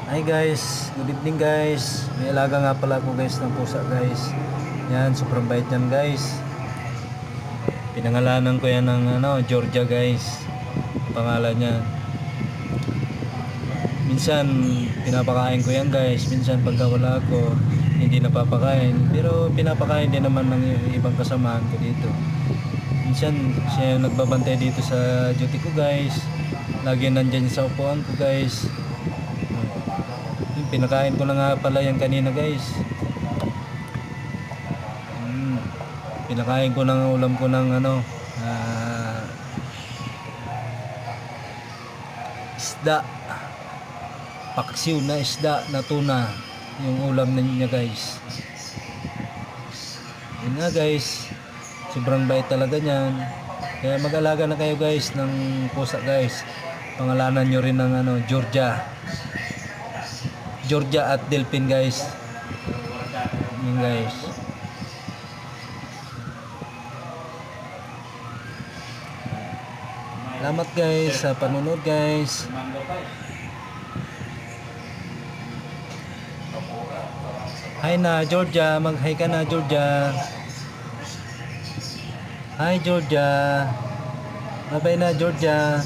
Hi guys, good evening guys. May alaga nga pala ako guys ng pusa guys. Yan, sobrang bait yan guys. Pinangalanan ko yan ng Georgia guys. Pangalan niya. Minsan pinapakain ko yan guys. Minsan pagka wala ako, hindi napapakain. Pero pinapakain din naman ng ibang kasamahan ko dito. Minsan siya yung nagbabantay dito sa duty ko guys. Lagi nandyan sa upuan ko guys. Pinakain ko na nga pala yan kanina guys. Pinakain ko ng ulam ko ng isda. Paksiw na isda na tuna. Yung ulam niya guys. Yun nga guys. Sobrang bait talaga niyan. Kaya mag-alaga na kayo guys ng pusa guys. Pangalanan nyo rin ng Georgia at Delphin guys. Yun guys. Salamat guys sa panunod guys. Hi na Georgia, mag-hi ka na Georgia. Hi Georgia. Bye-bye na Georgia.